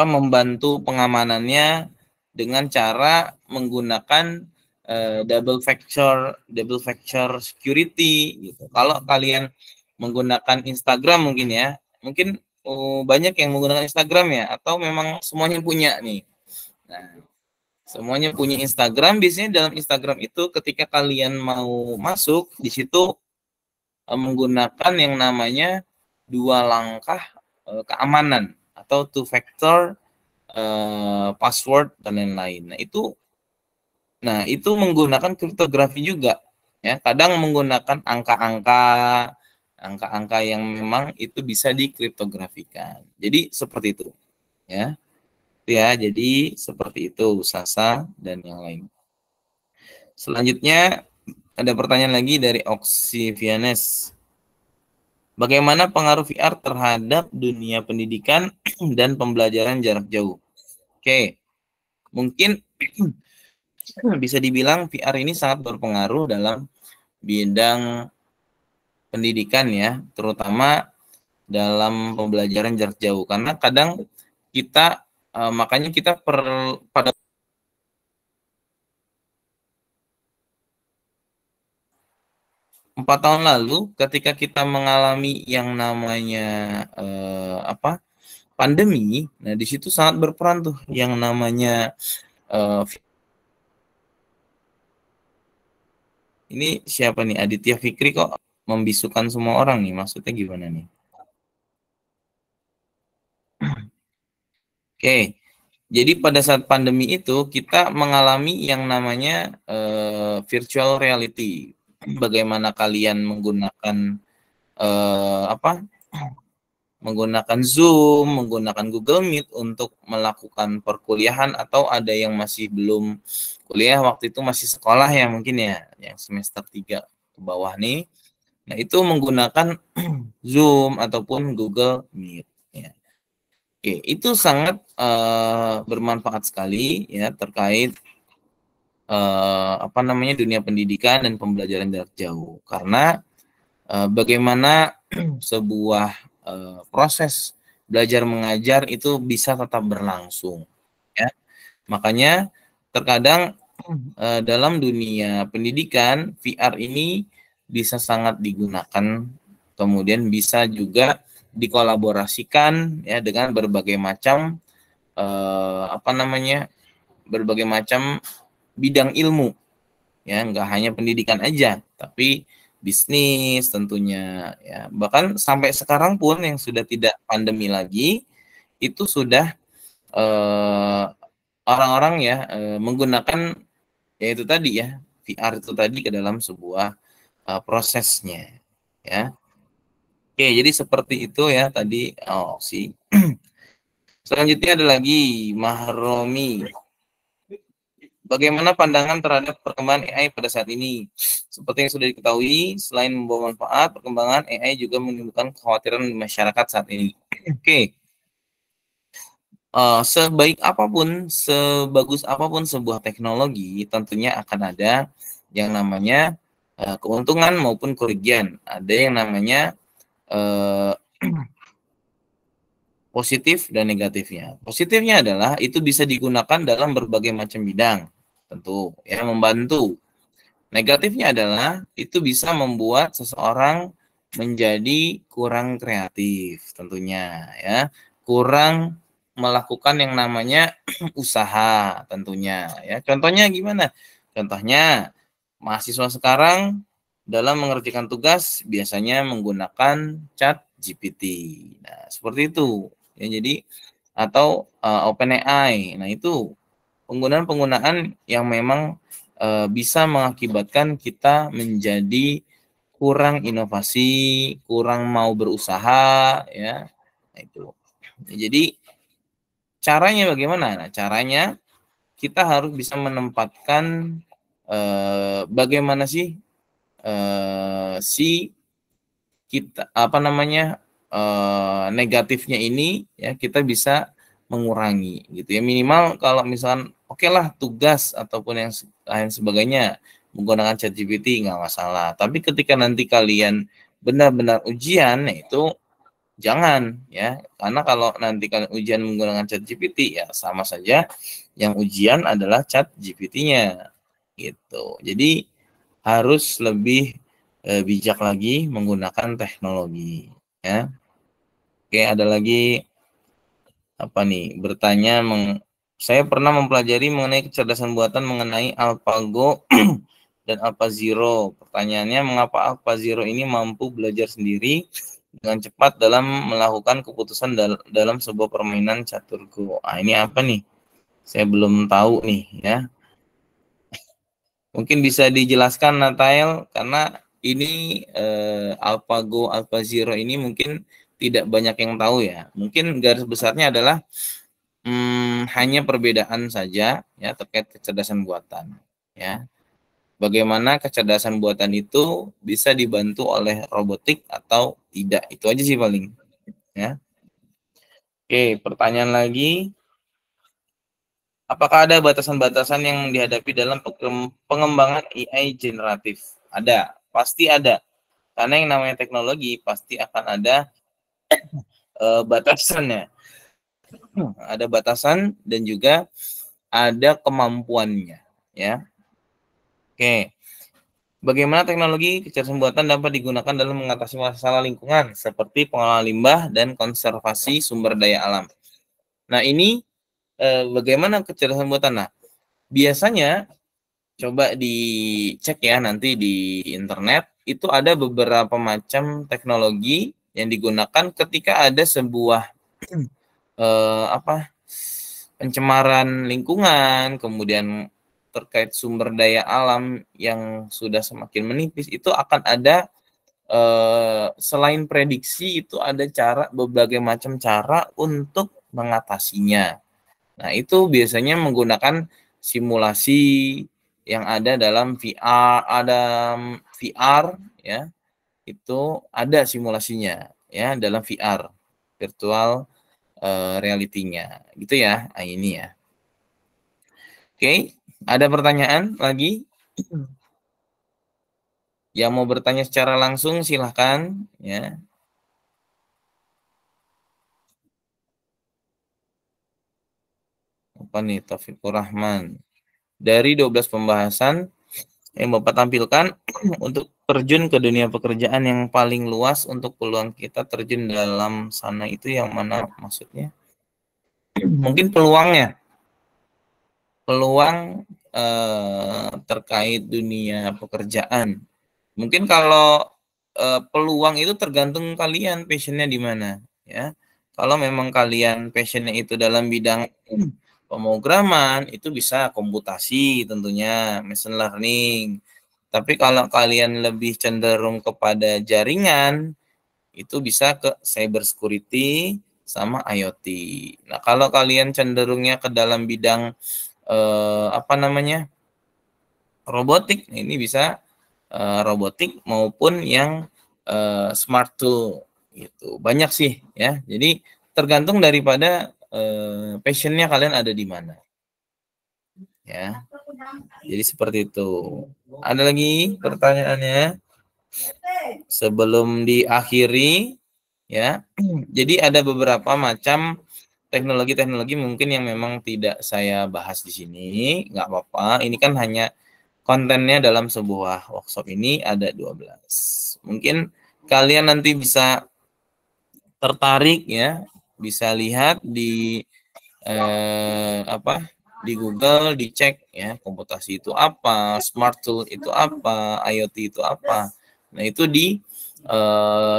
membantu pengamanannya dengan cara menggunakan double factor security gitu. Kalau kalian menggunakan Instagram mungkin ya, mungkin banyak yang menggunakan Instagram ya, atau memang semuanya punya nih. Nah, semuanya punya Instagram. Biasanya dalam Instagram itu ketika kalian mau masuk di situ menggunakan yang namanya 2 langkah keamanan atau two factor password dan lain-lain. Nah, itu menggunakan kriptografi juga ya. Kadang menggunakan angka-angka yang memang itu bisa dikriptografikan. Jadi seperti itu ya. Ya, jadi seperti itu Sasa dan yang lain. Selanjutnya ada pertanyaan lagi dari Oxivianes. Bagaimana pengaruh VR terhadap dunia pendidikan dan pembelajaran jarak jauh? Oke, mungkin bisa dibilang VR ini sangat berpengaruh dalam bidang pendidikan ya, terutama dalam pembelajaran jarak jauh. Karena kadang kita, makanya kita pada 4 tahun lalu ketika kita mengalami yang namanya pandemi, nah di situ sangat berperan tuh yang namanya ini siapa nih, Aditya Fikri kok membisukan semua orang nih, maksudnya gimana nih? Oke, jadi pada saat pandemi itu kita mengalami yang namanya virtual reality. Bagaimana kalian menggunakan menggunakan Zoom, menggunakan Google Meet untuk melakukan perkuliahan, atau ada yang masih belum kuliah waktu itu masih sekolah ya mungkin ya, yang semester 3 ke bawah nih. Nah, itu menggunakan Zoom ataupun Google Meet ya. Oke, itu sangat bermanfaat sekali ya terkait dunia pendidikan dan pembelajaran jarak jauh, karena bagaimana sebuah proses belajar mengajar itu bisa tetap berlangsung ya. Makanya terkadang dalam dunia pendidikan VR ini bisa sangat digunakan, kemudian bisa juga dikolaborasikan ya dengan berbagai macam berbagai macam bidang ilmu ya, nggak hanya pendidikan aja, tapi bisnis tentunya ya. Bahkan sampai sekarang pun yang sudah tidak pandemi lagi, itu sudah orang-orang ya menggunakan yaitu tadi ya, VR itu tadi ke dalam sebuah prosesnya ya. Oke, jadi seperti itu ya tadi sih. Selanjutnya ada lagi Mahromi. Bagaimana pandangan terhadap perkembangan AI pada saat ini? Seperti yang sudah diketahui, selain membawa manfaat, perkembangan AI juga menimbulkan kekhawatiran di masyarakat saat ini. Oke. Sebaik apapun, sebagus apapun sebuah teknologi, tentunya akan ada yang namanya keuntungan maupun kerugian. Ada yang namanya positif dan negatifnya. Positifnya adalah itu bisa digunakan dalam berbagai macam bidang, tentu ya, membantu. Negatifnya adalah itu bisa membuat seseorang menjadi kurang kreatif tentunya ya, kurang melakukan yang namanya usaha tentunya ya. Contohnya gimana? Contohnya mahasiswa sekarang dalam mengerjakan tugas biasanya menggunakan chat GPT. Nah, seperti itu. Ya, jadi atau OpenAI. Nah, itu penggunaan-penggunaan yang memang bisa mengakibatkan kita menjadi kurang inovasi, kurang mau berusaha ya. Nah, itu. Jadi caranya bagaimana? Nah, caranya kita harus bisa menempatkan bagaimana sih si kita negatifnya ini ya, kita bisa mengurangi gitu ya, minimal kalau misalkan oke lah tugas ataupun yang lain sebagainya menggunakan ChatGPT nggak masalah, tapi ketika nanti kalian benar-benar ujian itu jangan ya, karena kalau nanti kalian ujian menggunakan ChatGPT ya sama saja yang ujian adalah ChatGPT-nya gitu. Jadi harus lebih bijak lagi menggunakan teknologi ya. Oke, ada lagi apa nih? Saya pernah mempelajari mengenai kecerdasan buatan mengenai AlphaGo dan AlphaZero. Pertanyaannya, mengapa AlphaZero ini mampu belajar sendiri dengan cepat dalam melakukan keputusan dalam sebuah permainan catur Go? Ini apa nih? Saya belum tahu nih ya. Mungkin bisa dijelaskan Natael, karena ini AlphaGo, AlphaZero ini mungkin tidak banyak yang tahu ya. Mungkin garis besarnya adalah hanya perbedaan saja ya terkait kecerdasan buatan ya. Bagaimana kecerdasan buatan itu bisa dibantu oleh robotik atau tidak. Itu aja sih paling ya. Oke, pertanyaan lagi. Apakah ada batasan-batasan yang dihadapi dalam pengembangan AI generatif? Ada, pasti ada. Karena yang namanya teknologi pasti akan ada batasannya. Ada batasan dan juga ada kemampuannya, ya. Oke. Bagaimana teknologi kecerdasan buatan dapat digunakan dalam mengatasi masalah lingkungan seperti pengelolaan limbah dan konservasi sumber daya alam? Nah, ini bagaimana kecerdasan buatan? Nah, biasanya coba dicek ya nanti di internet, itu ada beberapa macam teknologi yang digunakan ketika ada sebuah pencemaran lingkungan, kemudian terkait sumber daya alam yang sudah semakin menipis, itu akan ada selain prediksi itu ada berbagai macam cara untuk mengatasinya. Nah, itu biasanya menggunakan simulasi yang ada dalam VR ya. Itu ada simulasinya ya dalam VR, virtual reality-nya. Gitu ya. Nah, ini ya. Oke, ada pertanyaan lagi? Yang mau bertanya secara langsung silahkan ya. Apa nih, Taufikur Rahman. Dari 12 pembahasan yang Bapak tampilkan untuk terjun ke dunia pekerjaan yang paling luas untuk peluang kita terjun dalam sana itu yang mana maksudnya? Mungkin peluangnya. Peluang terkait dunia pekerjaan. Mungkin kalau peluang itu tergantung kalian passionnya di mana ya. Kalau memang kalian passionnya itu dalam bidang pemrograman, itu bisa komputasi tentunya, machine learning. Tapi kalau kalian lebih cenderung kepada jaringan, itu bisa ke cyber security sama IoT. Nah, kalau kalian cenderungnya ke dalam bidang robotik, ini bisa robotik maupun yang smart tool gitu. Banyak sih ya. Jadi tergantung daripada passionnya kalian ada di mana. Ya. Jadi seperti itu. Ada lagi pertanyaannya? Sebelum diakhiri ya. Jadi ada beberapa macam teknologi-teknologi mungkin yang memang tidak saya bahas di sini, nggak apa-apa. Ini kan hanya kontennya dalam sebuah workshop ini ada 12. Mungkin kalian nanti bisa tertarik ya, bisa lihat di di Google, dicek ya, komputasi itu apa, smart tool itu apa, IoT itu apa. Nah, itu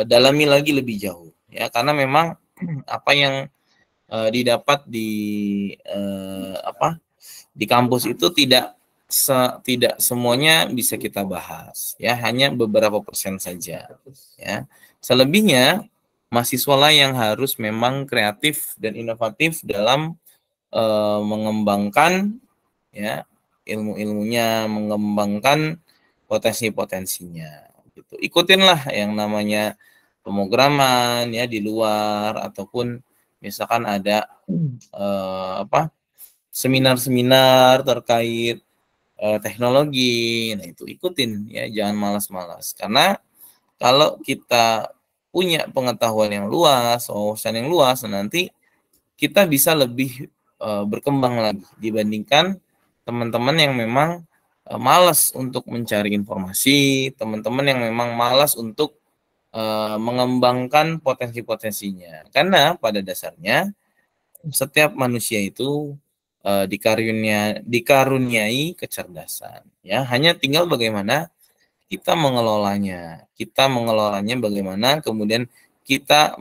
dalami lagi lebih jauh ya, karena memang apa yang didapat di kampus itu tidak semuanya bisa kita bahas ya, hanya beberapa persen saja ya. Selebihnya mahasiswa lah yang harus memang kreatif dan inovatif dalam mengembangkan ya ilmu-ilmunya, mengembangkan potensi-potensinya gitu. Ikutinlah yang namanya pemrograman ya di luar, ataupun misalkan ada seminar-seminar terkait teknologi. Nah, itu ikutin ya, jangan malas-malas. Karena kalau kita punya pengetahuan yang luas, wawasan yang luas, nanti kita bisa lebih berkembang lagi dibandingkan teman-teman yang memang malas untuk mencari informasi, teman-teman yang memang malas untuk mengembangkan potensi-potensinya. Karena pada dasarnya setiap manusia itu dikaruniai kecerdasan. Ya, hanya tinggal bagaimana kita mengelolanya. Kita mengelolanya bagaimana, kemudian kita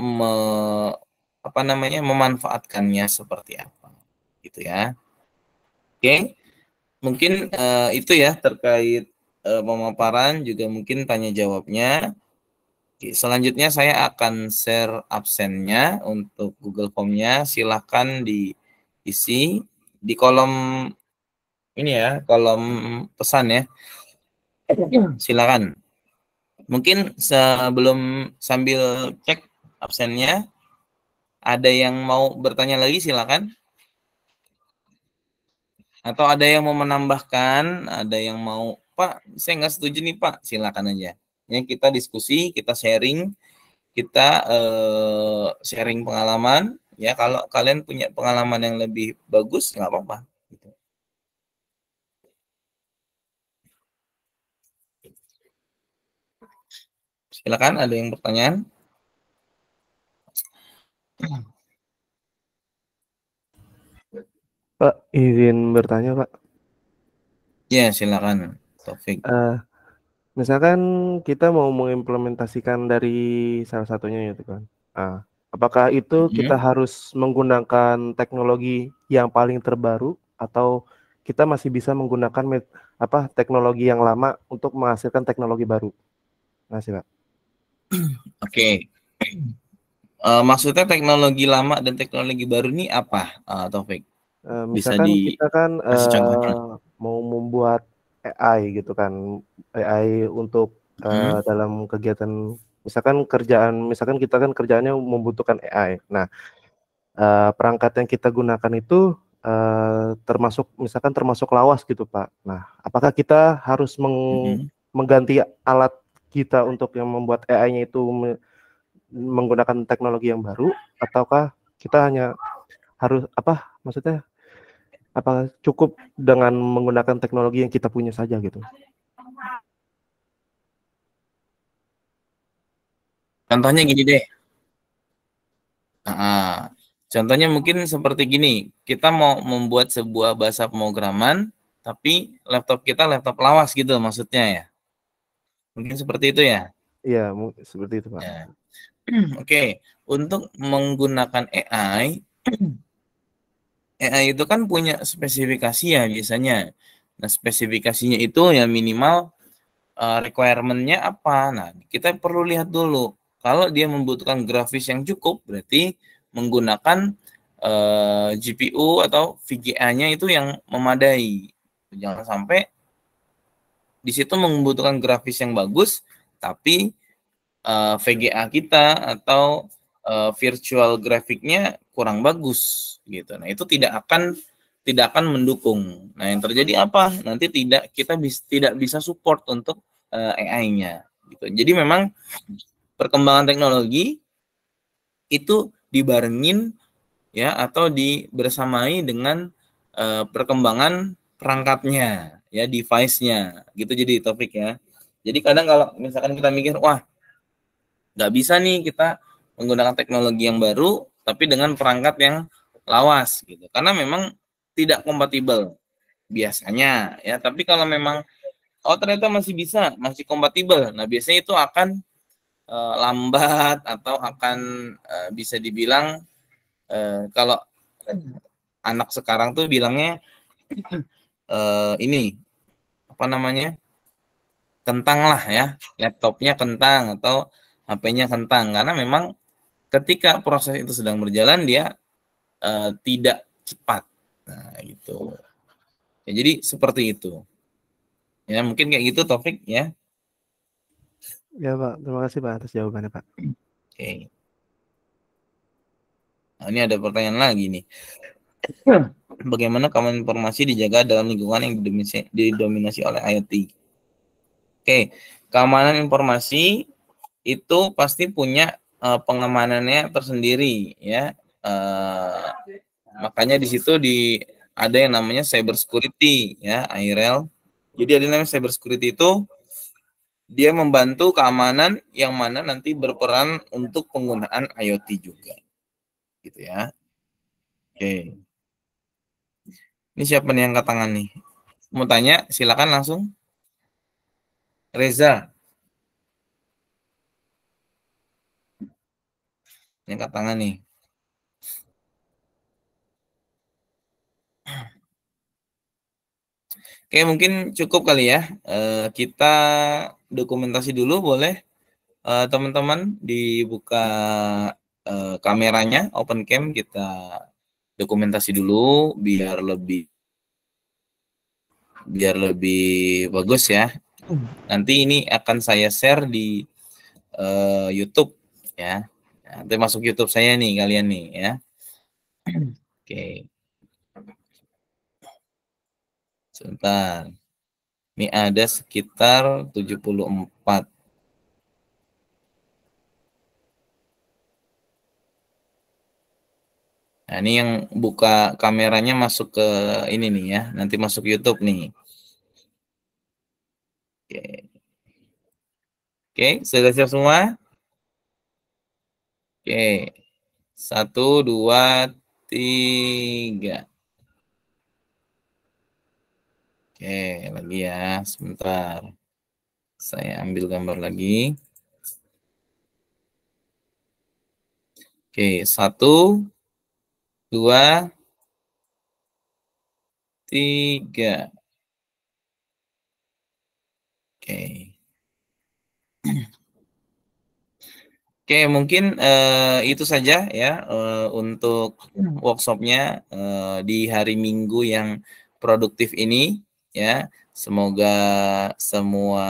memanfaatkannya seperti apa, gitu ya. Oke, mungkin itu ya terkait pemaparan, juga mungkin tanya jawabnya. Selanjutnya saya akan share absennya untuk Google Form-nya. Silahkan diisi di kolom ini ya, kolom pesan ya. Silakan. Mungkin sebelum sambil cek absennya, ada yang mau bertanya lagi silakan. Atau ada yang mau menambahkan, ada yang mau, Pak, saya nggak setuju nih Pak, silakan aja. Ya, kita diskusi, kita sharing, kita sharing pengalaman. Ya, kalau kalian punya pengalaman yang lebih bagus, nggak apa-apa. Gitu. Silakan, ada yang bertanya? Pak, izin bertanya, Pak. Ya, silakan, Taufik. Misalkan kita mau mengimplementasikan dari salah satunya gitu kan. Apakah itu kita harus menggunakan teknologi yang paling terbaru, atau kita masih bisa menggunakan teknologi yang lama untuk menghasilkan teknologi baru? Makasih, Pak. Oke. Maksudnya teknologi lama dan teknologi baru ini apa, Taufik? Bisa Misalkan kita kan dikasih contohnya? mau membuat AI gitu kan, AI untuk dalam kegiatan misalkan kerjaan, misalkan kita kan kerjaannya membutuhkan AI. Nah, perangkat yang kita gunakan itu termasuk misalkan termasuk lawas gitu, Pak. Nah, apakah kita harus mengganti alat kita untuk yang membuat AI-nya itu menggunakan teknologi yang baru, ataukah kita hanya harus apa maksudnya? Apa cukup dengan menggunakan teknologi yang kita punya saja gitu? Contohnya gini deh. Contohnya mungkin seperti gini. Kita mau membuat sebuah bahasa pemrograman, tapi laptop kita laptop lawas gitu maksudnya ya. Mungkin seperti itu ya. Iya, seperti itu, Pak. Ya. Oke. Untuk menggunakan AI, AI itu kan punya spesifikasi ya biasanya. Nah, spesifikasinya itu ya minimal requirement-nya apa. Nah, kita perlu lihat dulu. Kalau dia membutuhkan grafis yang cukup, berarti menggunakan GPU atau VGA-nya itu yang memadai. Jangan sampai di situ membutuhkan grafis yang bagus, tapi VGA kita atau virtual grafiknya kurang bagus gitu. Nah, itu tidak akan mendukung. Nah, yang terjadi apa? Nanti tidak bisa support untuk AI-nya gitu. Jadi memang perkembangan teknologi itu dibarengin ya atau dibersamai dengan perkembangan perangkatnya ya, device-nya gitu. Jadi topik ya. Jadi kadang kalau misalkan kita mikir, wah nggak bisa nih kita menggunakan teknologi yang baru tapi dengan perangkat yang lawas gitu, karena memang tidak kompatibel biasanya ya. Tapi kalau memang ternyata masih kompatibel, nah biasanya itu akan lambat atau akan bisa dibilang kalau anak sekarang tuh bilangnya ini apa namanya, kentang lah ya, laptopnya kentang atau HP-nya kentang, karena memang ketika proses itu sedang berjalan dia tidak cepat. Nah, gitu. Ya, jadi seperti itu. Ya, mungkin kayak gitu Taufik ya. Ya, Pak. Terima kasih, Pak, atas jawabannya, Pak. Oke. Nah, ini ada pertanyaan lagi nih. Bagaimana keamanan informasi dijaga dalam lingkungan yang didominasi oleh IoT? Oke, keamanan informasi itu pasti punya pengamanannya tersendiri ya. Makanya di situ ada yang namanya cyber security ya, IRL. Jadi ada yang namanya cyber security itu dia membantu keamanan yang mana nanti berperan untuk penggunaan IoT juga. Gitu ya. Oke. Ini siapa nih yang angkat tangan nih? Mau tanya, silakan langsung. Reza, yang angkat tangan nih. Oke, mungkin cukup kali ya. Kita dokumentasi dulu boleh. Teman-teman dibuka kameranya, open cam, kita dokumentasi dulu biar lebih bagus ya. Nanti ini akan saya share di YouTube ya. Nanti masuk YouTube saya nih kalian nih ya. Oke. Sebentar. Ini ada sekitar 74. Nah, ini yang buka kameranya masuk ke ini nih ya. Nanti masuk YouTube nih. Oke. Oke, sudah siap semua? Oke. 1, 2, 3. Oke, lagi ya. Sebentar. Saya ambil gambar lagi. Oke, 1, 2, 3. Oke. Oke, mungkin itu saja ya untuk workshopnya di hari Minggu yang produktif ini ya. Semoga semua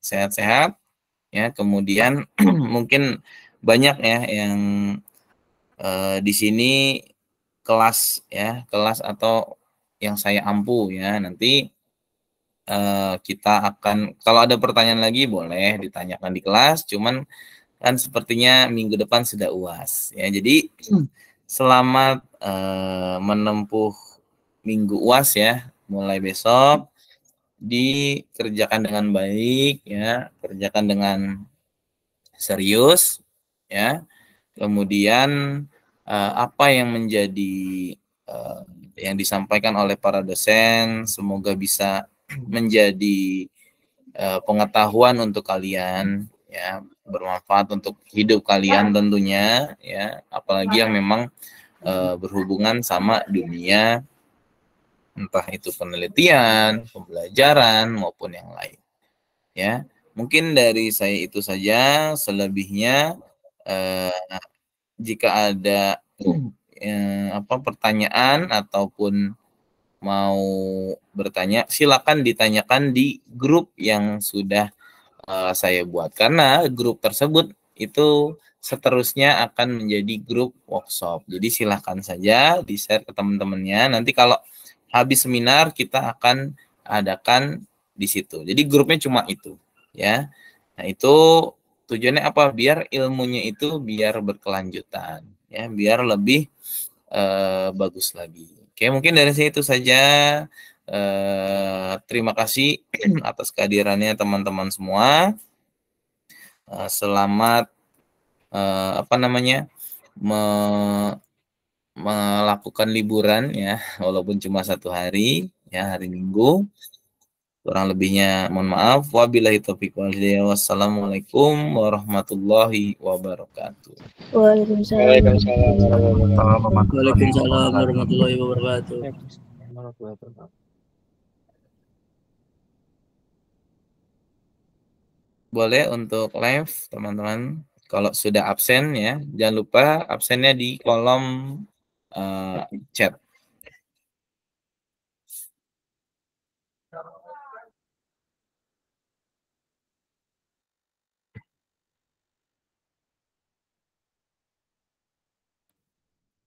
sehat-sehat ya. Kemudian mungkin banyak ya yang di sini kelas ya, kelas atau yang saya ampu ya. Nanti kita akan kalau ada pertanyaan lagi boleh ditanyakan di kelas, cuman kan sepertinya minggu depan sudah UAS ya. Jadi selamat menempuh minggu UAS ya. Mulai besok dikerjakan dengan baik ya, kerjakan dengan serius ya. Kemudian apa yang menjadi yang disampaikan oleh para dosen semoga bisa menjadi pengetahuan untuk kalian ya, bermanfaat untuk hidup kalian tentunya ya, apalagi yang memang berhubungan sama dunia, entah itu penelitian, pembelajaran maupun yang lain ya. Mungkin dari saya itu saja, selebihnya jika ada pertanyaan ataupun mau bertanya, silakan ditanyakan di grup yang sudah saya buat, karena grup tersebut itu seterusnya akan menjadi grup workshop. Jadi silahkan saja di-share ke teman-temannya. Nanti kalau habis seminar kita akan adakan di situ. Jadi grupnya cuma itu ya. Nah, itu tujuannya apa? Biar ilmunya itu biar berkelanjutan ya, biar lebih bagus lagi. Oke, mungkin dari saya itu saja. Terima kasih atas kehadirannya teman-teman semua. Selamat melakukan liburan ya, walaupun cuma 1 hari ya, hari Minggu. Kurang lebihnya mohon maaf. Wabillahi taufiq wal hidayah. Wassalamualaikum warahmatullahi wabarakatuh. Waalaikumsalam. Waalaikumsalam warahmatullahi wabarakatuh. Boleh untuk live teman-teman, kalau sudah absen ya, jangan lupa absennya di kolom chat.